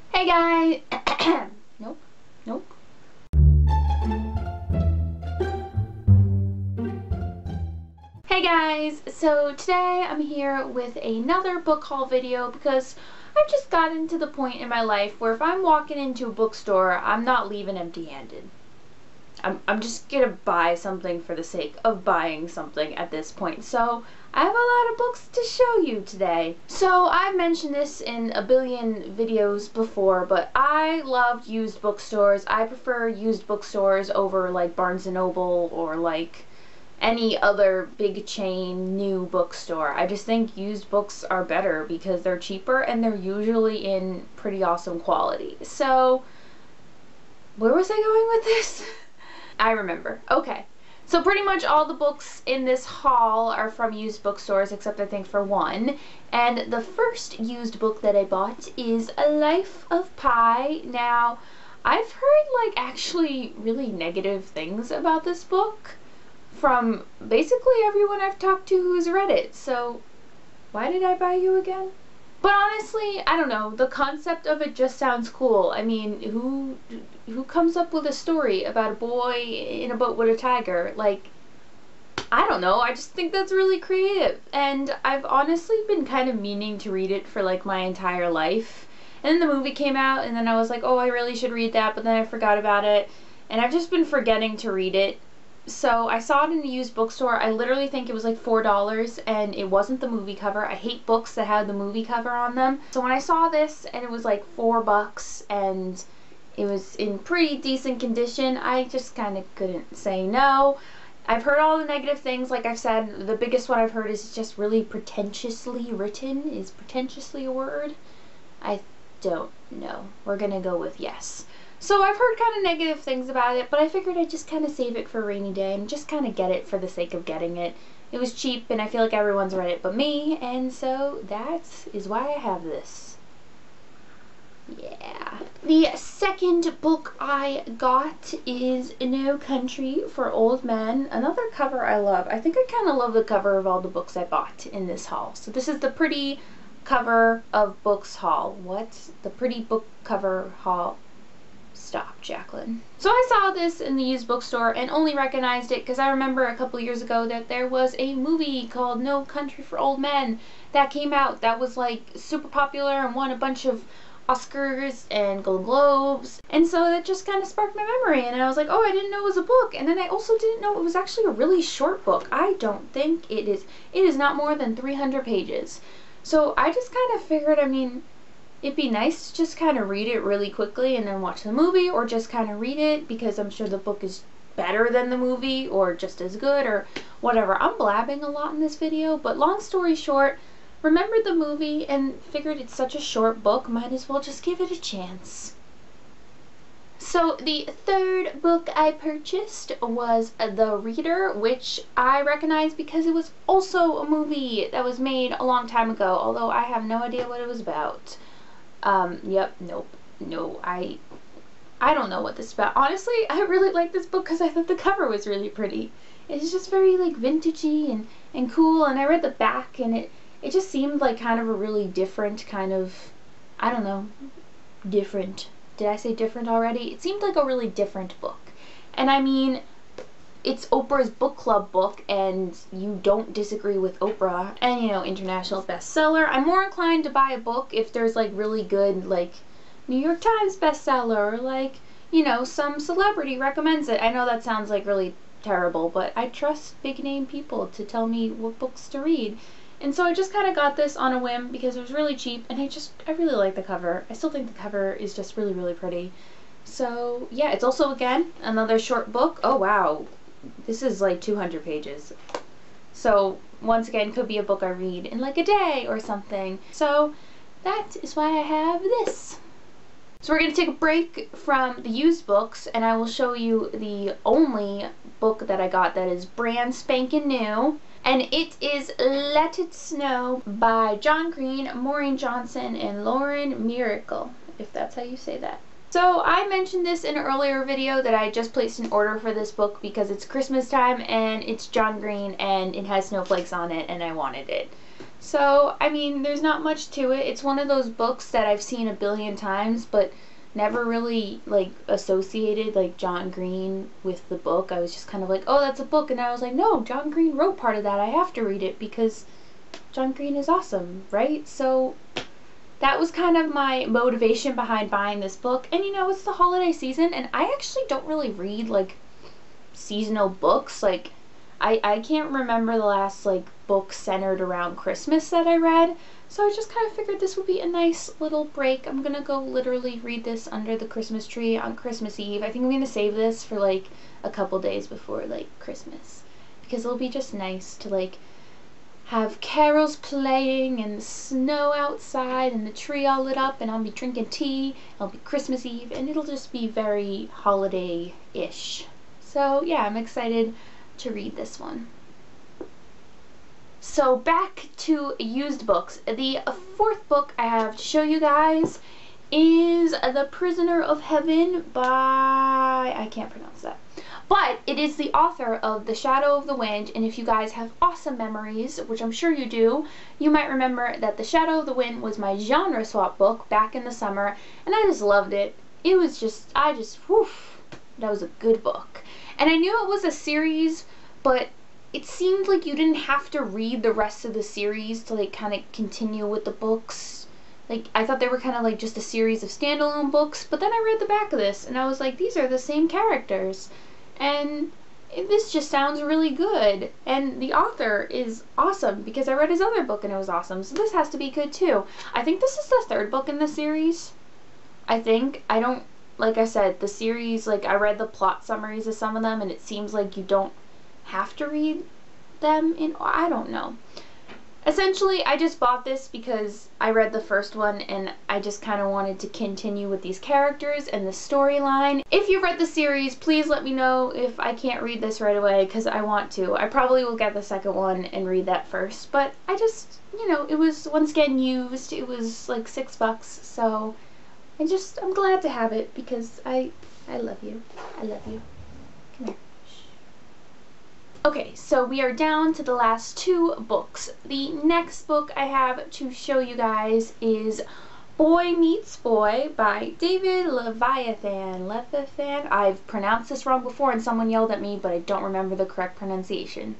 Hey guys! Nope. Nope. Hey guys! So today I'm here with another book haul video because I've just gotten to the point in my life where if I'm walking into a bookstore, I'm not leaving empty-handed. I'm just gonna buy something for the sake of buying something at this point. So I have a lot of books to show you today. So I've mentioned this in a billion videos before, but I love used bookstores. I prefer used bookstores over like Barnes & Noble or like any other big chain new bookstore. I just think used books are better because they're cheaper and they're usually in pretty awesome quality. So where was I going with this? I remember. Okay. So pretty much all the books in this haul are from used bookstores except I think for one. And the first used book that I bought is A Life of Pi. Now, I've heard like actually really negative things about this book from basically everyone I've talked to who's read it. So why did I buy you again? But honestly, I don't know, the concept of it just sounds cool. I mean, who comes up with a story about a boy in a boat with a tiger? Like, I don't know, I just think that's really creative. And I've honestly been kind of meaning to read it for like my entire life. And then the movie came out and then I was like, oh, I really should read that, but then I forgot about it. And I've just been forgetting to read it. So I saw it in a used bookstore. I literally think it was like $4 and it wasn't the movie cover. I hate books that have the movie cover on them. So when I saw this and it was like $4 and it was in pretty decent condition, I just kind of couldn't say no. I've heard all the negative things. Like I've said, the biggest one I've heard is just really pretentiously written. Is pretentiously a word? I don't know. We're gonna go with yes. So I've heard kind of negative things about it, but I figured I'd just kind of save it for a rainy day and just kind of get it for the sake of getting it. It was cheap and I feel like everyone's read it but me, and so that is why I have this. Yeah. The second book I got is No Country for Old Men. Another cover I love. I think I kind of love the cover of all the books I bought in this haul. So this is the pretty cover of books haul. What? The pretty book cover haul. Stop, Jacqueline. So I saw this in the used bookstore and only recognized it because I remember a couple years ago that there was a movie called No Country for Old Men that came out that was like super popular and won a bunch of Oscars and Golden Globes, and so that just kind of sparked my memory, and I was like, oh, I didn't know it was a book. And then I also didn't know it was actually a really short book. I don't think it is. It is not more than 300 pages. So I just kind of figured, I mean, it'd be nice to just kind of read it really quickly and then watch the movie, or just kind of read it because I'm sure the book is better than the movie or just as good or whatever. I'm blabbing a lot in this video, but long story short, remembered the movie and figured it's such a short book, might as well just give it a chance. So the third book I purchased was The Reader, which I recognize because it was also a movie that was made a long time ago, although I have no idea what it was about. Yep, nope, no, I don't know what this is about. Honestly, I really like this book because I thought the cover was really pretty. It's just very, like, vintagey and cool, and I read the back, and it just seemed like kind of a really different kind of, I don't know, different. Did I say different already? It seemed like a really different book. And I mean, it's Oprah's book club book, and you don't disagree with Oprah, and you know, international bestseller. I'm more inclined to buy a book if there's like really good, like New York Times bestseller, or like, you know, some celebrity recommends it. I know that sounds like really terrible, but I trust big name people to tell me what books to read. And so I just kind of got this on a whim because it was really cheap, and I really like the cover. I still think the cover is just really, really pretty. So yeah, it's also, again, another short book. Oh wow. This is like 200 pages. So once again, could be a book I read in like a day or something. So that is why I have this. So we're going to take a break from the used books, and I will show you the only book that I got that is brand spanking new. And it is Let It Snow by John Green, Maureen Johnson, and Lauren Miracle, if that's how you say that. So I mentioned this in an earlier video that I just placed an order for this book because it's Christmas time and it's John Green and it has snowflakes on it and I wanted it. So, I mean, there's not much to it. It's one of those books that I've seen a billion times, but never really, like, associated, like, John Green with the book. I was just kind of like, oh, that's a book. And I was like, no, John Green wrote part of that. I have to read it because John Green is awesome, right? So that was kind of my motivation behind buying this book. And, you know, it's the holiday season, and I actually don't really read, like, seasonal books. Like, I can't remember the last, like, book centered around Christmas that I read, so I just kind of figured this would be a nice little break. I'm gonna go literally read this under the Christmas tree on Christmas Eve. I think I'm gonna save this for, like, a couple days before, like, Christmas, because it'll be just nice to, like, have carols playing and the snow outside and the tree all lit up, and I'll be drinking tea. It'll be Christmas Eve, and it'll just be very holiday-ish. So yeah, I'm excited to read this one. So back to used books. The fourth book I have to show you guys is The Prisoner of Heaven by, I can't pronounce that, but it is the author of The Shadow of the Wind. And if you guys have awesome memories, which I'm sure you do, you might remember that The Shadow of the Wind was my genre swap book back in the summer, and I just loved it. It was just, whew, that was a good book. And I knew it was a series, but it seemed like you didn't have to read the rest of the series to, like, kind of continue with the books. Like, I thought they were kind of like just a series of standalone books, but then I read the back of this, and I was like, these are the same characters. And this just sounds really good. And the author is awesome, because I read his other book and it was awesome, so this has to be good too. I think this is the third book in the series. I think. I don't, like I said, the series, like, I read the plot summaries of some of them, and it seems like you don't have to read them in, I don't know. Essentially, I just bought this because I read the first one, and I just kind of wanted to continue with these characters and the storyline. If you've read the series, please let me know if I can't read this right away, because I want to. I probably will get the second one and read that first, but I just, you know, it was, once again, used. It was like $6, so I'm glad to have it, because I love you. I love you. Come here. Shh. Okay, so we are down to the last two books. The next book I have to show you guys is Boy Meets Boy by David Leviathan. I've pronounced this wrong before and someone yelled at me, but I don't remember the correct pronunciation.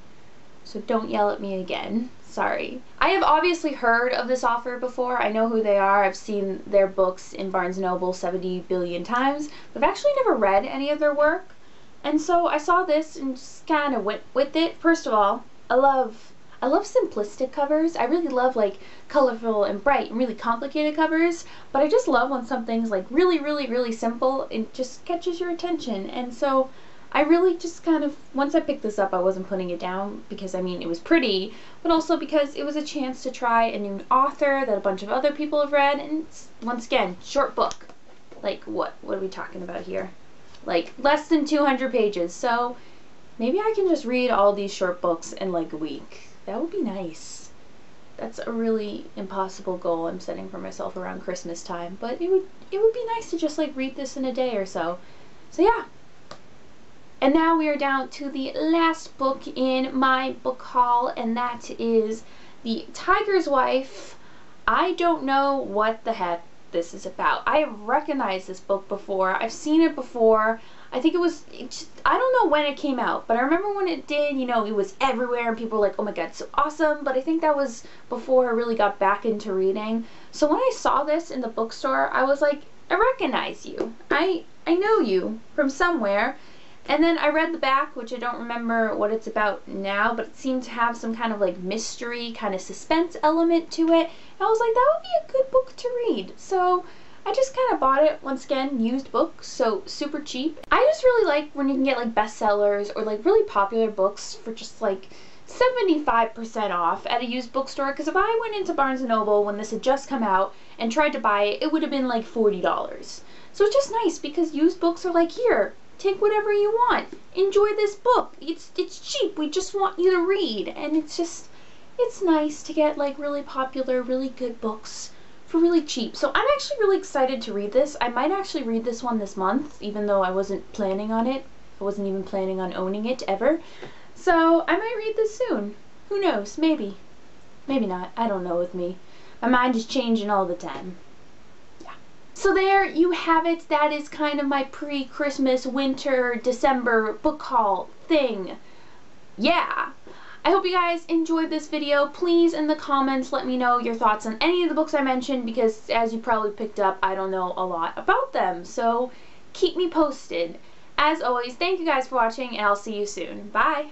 So don't yell at me again. Sorry. I have obviously heard of this author before. I know who they are. I've seen their books in Barnes & Noble 70 billion times, but I've actually never read any of their work. And so I saw this and just kind of went with it. First of all, I love simplistic covers. I really love, like, colorful and bright and really complicated covers, but I just love when something's, like, really, really, really simple and just catches your attention. And so I really just kind of, once I picked this up, I wasn't putting it down because, I mean, it was pretty, but also because it was a chance to try a new author that a bunch of other people have read, and it's, once again, short book. Like, what are we talking about here? Like, less than 200 pages, so maybe I can just read all these short books in, like, a week. That would be nice. That's a really impossible goal I'm setting for myself around Christmas time, but it would be nice to just, like, read this in a day or so. So yeah. And now we are down to the last book in my book haul, and that is The Tiger's Wife. I don't know what the heck this is about. I have recognized this book before. I've seen it before. I think I don't know when it came out, but I remember when it did, you know, it was everywhere and people were like, oh my god, it's so awesome. But I think that was before I really got back into reading. So when I saw this in the bookstore, I was like, I recognize you. I know you from somewhere. And then I read the back, which I don't remember what it's about now, but it seemed to have some kind of, like, mystery, kind of suspense element to it. And I was like, that would be a good book to read. So I just kind of bought it, once again, used book, so super cheap. I just really like when you can get, like, bestsellers or, like, really popular books for just, like, 75% off at a used bookstore, because if I went into Barnes & Noble when this had just come out and tried to buy it, it would have been like $40. So it's just nice because used books are like, here, take whatever you want. Enjoy this book. It's cheap. We just want you to read. And it's nice to get, like, really popular, really good books for really cheap. So I'm actually really excited to read this. I might actually read this one this month, even though I wasn't planning on it. I wasn't even planning on owning it ever. So I might read this soon. Who knows? Maybe. Maybe not. I don't know with me. My mind is changing all the time. Yeah. So there you have it. That is kind of my pre-Christmas, winter, December book haul thing. Yeah. I hope you guys enjoyed this video. Please, in the comments, let me know your thoughts on any of the books I mentioned, because as you probably picked up, I don't know a lot about them. So keep me posted. As always, thank you guys for watching, and I'll see you soon. Bye!